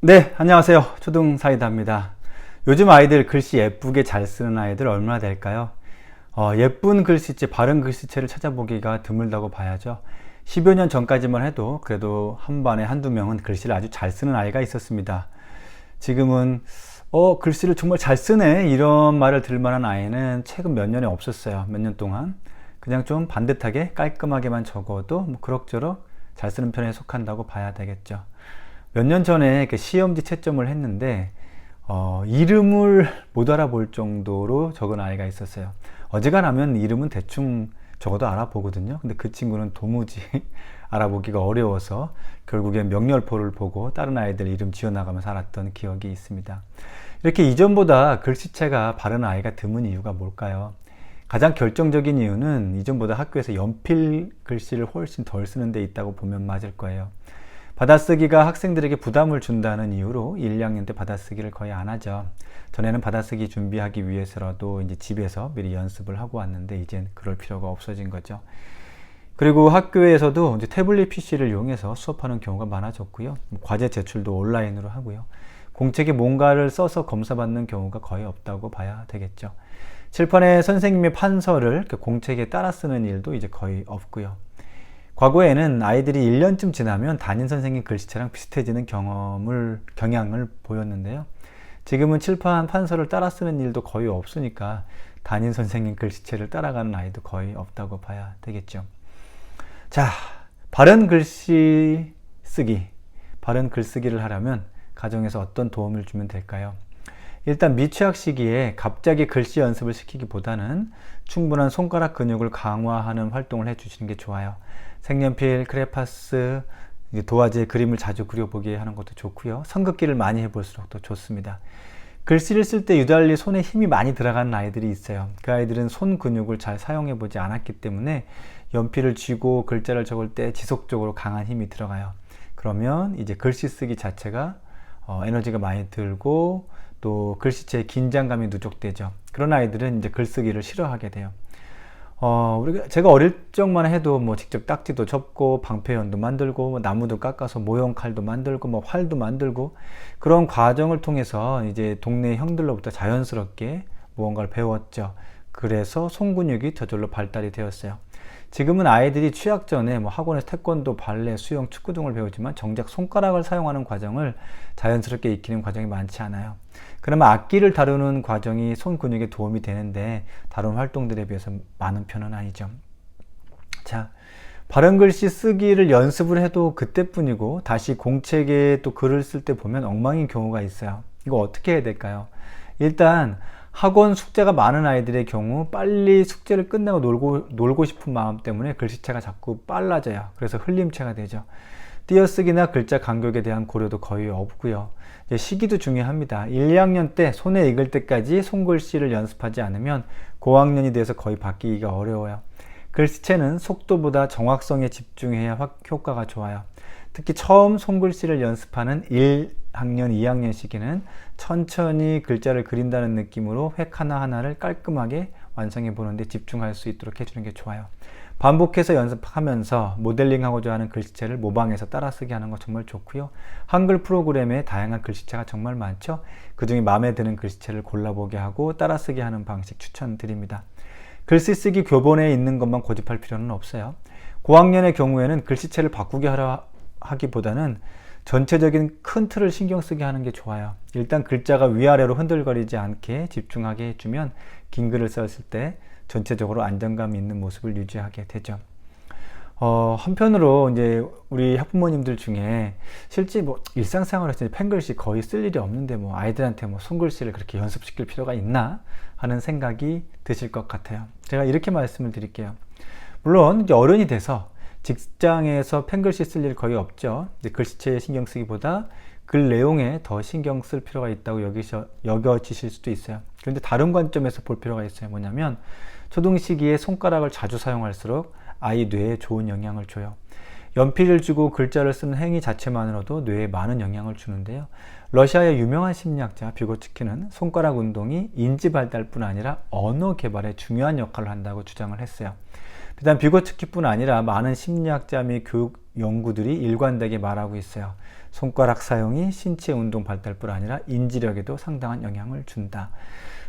네, 안녕하세요. 초등사이다입니다. 요즘 아이들 글씨 예쁘게 잘 쓰는 아이들 얼마나 될까요? 예쁜 글씨체, 바른 글씨체를 찾아보기가 드물다고 봐야죠. 10여 년 전까지만 해도 그래도 한 반에 한두 명은 글씨를 아주 잘 쓰는 아이가 있었습니다. 지금은 글씨를 정말 잘 쓰네 이런 말을 들을 만한 아이는 최근 몇 년에 없었어요. 몇 년 동안 그냥 좀 반듯하게 깔끔하게만 적어도 뭐 그럭저럭 잘 쓰는 편에 속한다고 봐야 되겠죠. 몇 년 전에 시험지 채점을 했는데 이름을 못 알아볼 정도로 적은 아이가 있었어요. 어지간하면 이름은 대충 적어도 알아보거든요. 근데 그 친구는 도무지 알아보기가 어려워서 결국엔 명렬포를 보고 다른 아이들 이름 지어나가면서 알았던 기억이 있습니다. 이렇게 이전보다 글씨체가 바른 아이가 드문 이유가 뭘까요? 가장 결정적인 이유는 이전보다 학교에서 연필 글씨를 훨씬 덜 쓰는 데 있다고 보면 맞을 거예요. 받아쓰기가 학생들에게 부담을 준다는 이유로 1, 2학년 때 받아쓰기를 거의 안 하죠. 전에는 받아쓰기 준비하기 위해서라도 이제 집에서 미리 연습을 하고 왔는데 이젠 그럴 필요가 없어진 거죠. 그리고 학교에서도 이제 태블릿 PC를 이용해서 수업하는 경우가 많아졌고요. 과제 제출도 온라인으로 하고요. 공책에 뭔가를 써서 검사받는 경우가 거의 없다고 봐야 되겠죠. 칠판에 선생님의 판서를 공책에 따라 쓰는 일도 이제 거의 없고요. 과거에는 아이들이 1년쯤 지나면 담임 선생님 글씨체랑 비슷해지는 경향을 보였는데요. 지금은 칠판 판서를 따라 쓰는 일도 거의 없으니까 담임 선생님 글씨체를 따라가는 아이도 거의 없다고 봐야 되겠죠. 자, 바른 글씨 쓰기, 바른 글쓰기를 하려면 가정에서 어떤 도움을 주면 될까요? 일단 미취학 시기에 갑자기 글씨 연습을 시키기보다는 충분한 손가락 근육을 강화하는 활동을 해주시는 게 좋아요. 색연필, 크레파스, 도화지에 그림을 자주 그려보게 하는 것도 좋고요. 선긋기를 많이 해볼수록 더 좋습니다. 글씨를 쓸 때 유달리 손에 힘이 많이 들어가는 아이들이 있어요. 그 아이들은 손 근육을 잘 사용해보지 않았기 때문에 연필을 쥐고 글자를 적을 때 지속적으로 강한 힘이 들어가요. 그러면 이제 글씨 쓰기 자체가 에너지가 많이 들고 또 글씨체에 긴장감이 누적되죠. 그런 아이들은 이제 글쓰기를 싫어하게 돼요. 제가 어릴 적만 해도 뭐 직접 딱지도 접고 방패연도 만들고 뭐 나무도 깎아서 모형칼도 만들고 뭐 활도 만들고 그런 과정을 통해서 이제 동네 형들로부터 자연스럽게 무언가를 배웠죠. 그래서 손근육이 저절로 발달이 되었어요. 지금은 아이들이 취학 전에 뭐 학원에서 태권도, 발레, 수영, 축구 등을 배우지만 정작 손가락을 사용하는 과정을 자연스럽게 익히는 과정이 많지 않아요. 그러면 악기를 다루는 과정이 손 근육에 도움이 되는데 다른 활동들에 비해서 많은 편은 아니죠. 자, 바른 글씨 쓰기를 연습을 해도 그때뿐이고 다시 공책에 또 글을 쓸 때 보면 엉망인 경우가 있어요. 이거 어떻게 해야 될까요? 일단 학원 숙제가 많은 아이들의 경우 빨리 숙제를 끝내고 놀고 싶은 마음 때문에 글씨체가 자꾸 빨라져요. 그래서 흘림체가 되죠. 띄어쓰기나 글자 간격에 대한 고려도 거의 없고요. 시기도 중요합니다. 1, 2학년 때 손에 익을 때까지 손글씨를 연습하지 않으면 고학년이 돼서 거의 바뀌기가 어려워요. 글씨체는 속도보다 정확성에 집중해야 효과가 좋아요. 특히 처음 손글씨를 연습하는 1학년, 2학년 시기는 천천히 글자를 그린다는 느낌으로 획 하나하나를 깔끔하게 완성해 보는데 집중할 수 있도록 해주는 게 좋아요. 반복해서 연습하면서 모델링하고자 하는 글씨체를 모방해서 따라쓰기 하는 거 정말 좋고요. 한글 프로그램에 다양한 글씨체가 정말 많죠. 그 중에 마음에 드는 글씨체를 골라보게 하고 따라쓰기 하는 방식 추천드립니다. 글씨 쓰기 교본에 있는 것만 고집할 필요는 없어요. 고학년의 경우에는 글씨체를 바꾸게 하기보다는 전체적인 큰 틀을 신경 쓰게 하는 게 좋아요. 일단 글자가 위아래로 흔들거리지 않게 집중하게 해주면 긴 글을 썼을 때 전체적으로 안정감 있는 모습을 유지하게 되죠. 한편으로 이제 우리 학부모님들 중에 실제 뭐 일상생활에서 펜글씨 거의 쓸 일이 없는데 뭐 아이들한테 뭐 손글씨를 그렇게 연습시킬 필요가 있나 하는 생각이 드실 것 같아요. 제가 이렇게 말씀을 드릴게요. 물론 이제 어른이 돼서 직장에서 펜글씨 쓸 일 거의 없죠. 이제 글씨체에 신경 쓰기보다 글 내용에 더 신경 쓸 필요가 있다고 여겨지실 수도 있어요. 그런데 다른 관점에서 볼 필요가 있어요. 뭐냐면 초등 시기에 손가락을 자주 사용할수록 아이 뇌에 좋은 영향을 줘요. 연필을 쥐고 글자를 쓰는 행위 자체만으로도 뇌에 많은 영향을 주는데요. 러시아의 유명한 심리학자 뷰고츠키는 손가락 운동이 인지 발달뿐 아니라 언어 개발에 중요한 역할을 한다고 주장을 했어요. 비단 뷰고츠키뿐 아니라 많은 심리학자 및 연구들이 일관되게 말하고 있어요. 손가락 사용이 신체 운동 발달뿐 아니라 인지력에도 상당한 영향을 준다.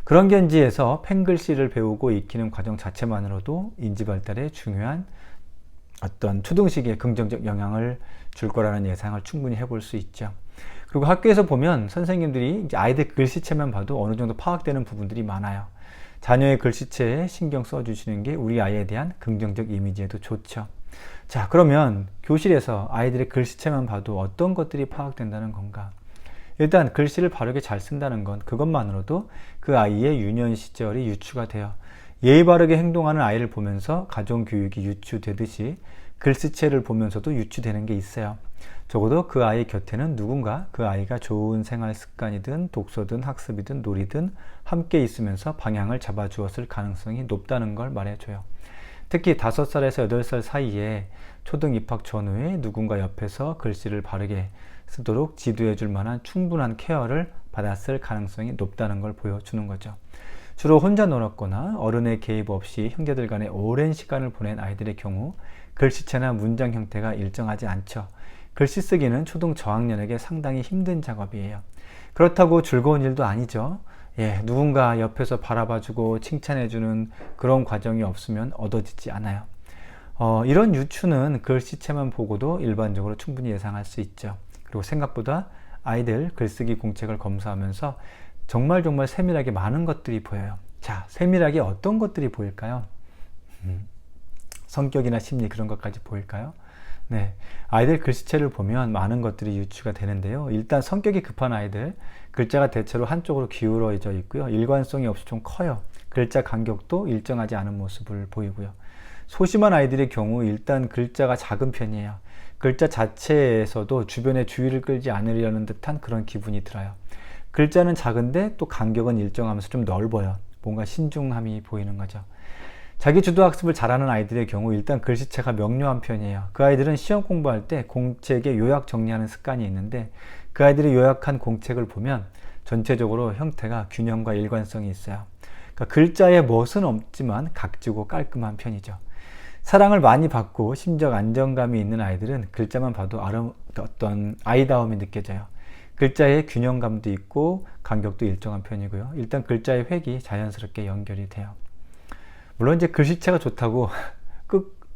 그런 견지에서 펜글씨를 배우고 익히는 과정 자체만으로도 인지 발달에 중요한 어떤 초등식에 긍정적 영향을 줄 거라는 예상을 충분히 해볼 수 있죠. 그리고 학교에서 보면 선생님들이 이제 아이들 글씨체만 봐도 어느 정도 파악되는 부분들이 많아요. 자녀의 글씨체에 신경 써주시는 게 우리 아이에 대한 긍정적 이미지에도 좋죠. 자, 그러면 교실에서 아이들의 글씨체만 봐도 어떤 것들이 파악된다는 건가? 일단 글씨를 바르게 잘 쓴다는 건 그것만으로도 그 아이의 유년 시절이 유추가 돼요. 예의 바르게 행동하는 아이를 보면서 가정교육이 유추되듯이 글씨체를 보면서도 유추되는 게 있어요. 적어도 그 아이 곁에는 누군가 그 아이가 좋은 생활 습관이든 독서든 학습이든 놀이든 함께 있으면서 방향을 잡아주었을 가능성이 높다는 걸 말해줘요. 특히 5살에서 8살 사이에 초등 입학 전후에 누군가 옆에서 글씨를 바르게 쓰도록 지도해 줄 만한 충분한 케어를 받았을 가능성이 높다는 걸 보여주는 거죠. 주로 혼자 놀았거나 어른의 개입 없이 형제들 간에 오랜 시간을 보낸 아이들의 경우 글씨체나 문장 형태가 일정하지 않죠. 글씨 쓰기는 초등 저학년에게 상당히 힘든 작업이에요. 그렇다고 즐거운 일도 아니죠. 누군가 옆에서 바라봐주고 칭찬해주는 그런 과정이 없으면 얻어지지 않아요. 이런 유추는 글씨체만 보고도 일반적으로 충분히 예상할 수 있죠. 그리고 생각보다 아이들 글쓰기 공책을 검사하면서 정말 세밀하게 많은 것들이 보여요. 자, 세밀하게 어떤 것들이 보일까요? 성격이나 심리 그런 것까지 보일까요? 네, 아이들 글씨체를 보면 많은 것들이 유추가 되는데요. 일단 성격이 급한 아이들, 글자가 대체로 한쪽으로 기울어져 있고요. 일관성이 없이 좀 커요. 글자 간격도 일정하지 않은 모습을 보이고요. 소심한 아이들의 경우 일단 글자가 작은 편이에요. 글자 자체에서도 주변의 주의를 끌지 않으려는 듯한 그런 기분이 들어요. 글자는 작은데 또 간격은 일정하면서 좀 넓어요. 뭔가 신중함이 보이는 거죠. 자기 주도 학습을 잘하는 아이들의 경우 일단 글씨체가 명료한 편이에요. 그 아이들은 시험 공부할 때 공책에 요약 정리하는 습관이 있는데 그 아이들이 요약한 공책을 보면 전체적으로 형태가 균형과 일관성이 있어요. 그러니까 글자에 멋은 없지만 각지고 깔끔한 편이죠. 사랑을 많이 받고 심적 안정감이 있는 아이들은 글자만 봐도 어떤 아이다움이 느껴져요. 글자에 균형감도 있고 간격도 일정한 편이고요. 일단 글자의 획이 자연스럽게 연결이 돼요. 물론 이제 글씨체가 좋다고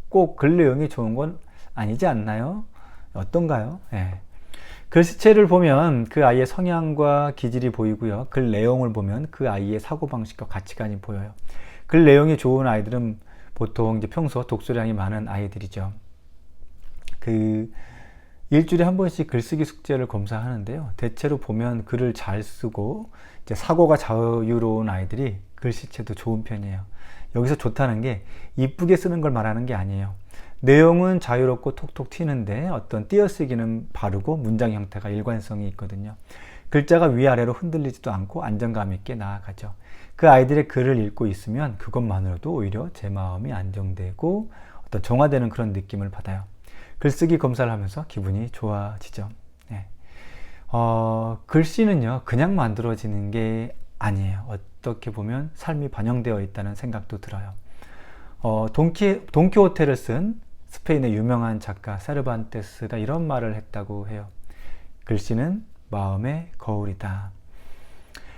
꼭 글 내용이 좋은 건 아니지 않나요? 어떤가요? 글씨체를 보면 그 아이의 성향과 기질이 보이고요. 글 내용을 보면 그 아이의 사고방식과 가치관이 보여요. 글 내용이 좋은 아이들은 보통 이제 평소 독서량이 많은 아이들이죠. 일주일에 한 번씩 글쓰기 숙제를 검사하는데요. 대체로 보면 글을 잘 쓰고 이제 사고가 자유로운 아이들이 글씨체도 좋은 편이에요. 여기서 좋다는 게 이쁘게 쓰는 걸 말하는 게 아니에요. 내용은 자유롭고 톡톡 튀는데 어떤 띄어쓰기는 바르고 문장 형태가 일관성이 있거든요. 글자가 위아래로 흔들리지도 않고 안정감 있게 나아가죠. 그 아이들의 글을 읽고 있으면 그것만으로도 오히려 제 마음이 안정되고 어떤 정화되는 그런 느낌을 받아요. 글쓰기 검사를 하면서 기분이 좋아지죠. 글씨는요 그냥 만들어지는 게 아니에요. 어떻게 보면 삶이 반영되어 있다는 생각도 들어요. 돈키호테를 쓴 스페인의 유명한 작가 세르반테스가 이런 말을 했다고 해요. 글씨는 마음의 거울이다.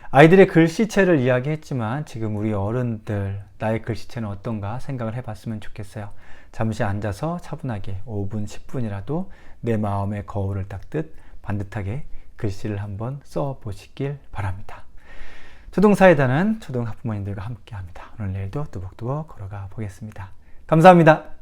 아이들의 글씨체를 이야기했지만 지금 우리 어른들 나의 글씨체는 어떤가 생각을 해봤으면 좋겠어요. 잠시 앉아서 차분하게 5분, 10분이라도 내 마음의 거울을 닦듯 반듯하게 글씨를 한번 써보시길 바랍니다. 초등사회단은 초등학부모님들과 함께합니다. 오늘 내일도 뚜벅뚜벅 걸어가 보겠습니다. 감사합니다.